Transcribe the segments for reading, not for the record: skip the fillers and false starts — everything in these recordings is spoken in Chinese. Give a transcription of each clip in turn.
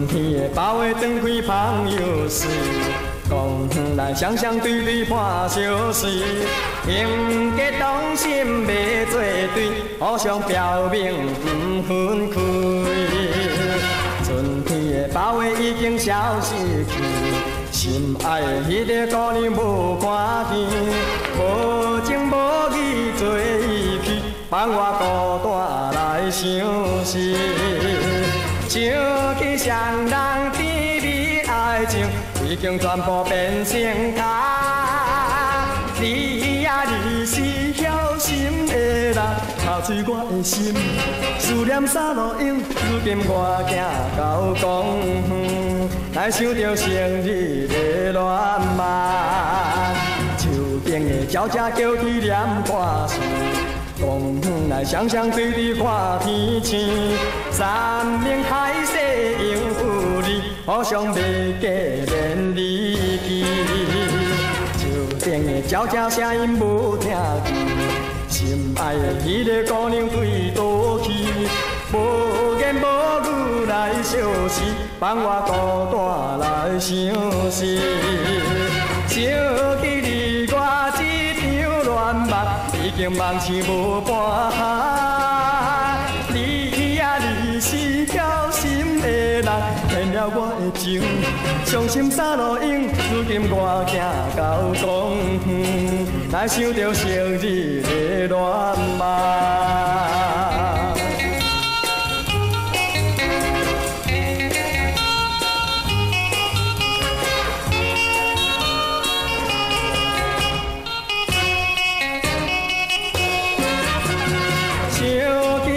天的包围转开朋友时，讲远来双双对对伴相随，兄弟同心袂作对，互相表明不分开。春天的包围已经消失去，心爱的迄个姑娘无看见，无情无义做伊去，放我孤单来相思。想起双人甜蜜爱情，已经全部变成假。你呀你是晓心的人，敲碎我的心，思念洒落影。如今我行到公园，来想着生日的恋梦。树顶的鸟只叫起念歌词。讲远来双双对对看天星，三明海誓永有你，互相袂假免离去。树顶的鸟只声音无听见，心爱的迄个姑娘对倒去，无言无语来相思，放我孤单来相思。想起你我这场恋梦，已经梦醒无半下。你呀你是晓心的人，骗了我的情，伤心洒落影。如今我行到公园，来想着生日的恋梦。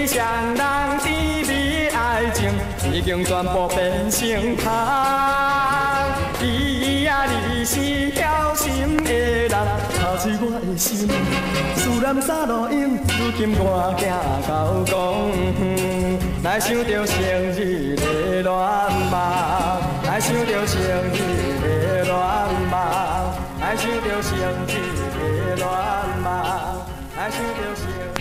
双人甜蜜爱情，已经全部变成空。你呀你是晓心的人，敲碎我的心，思念洒落影。如今我行到公园，来想着生日的恋梦，来想着生日的恋梦，来想着生日的恋梦，来想着生。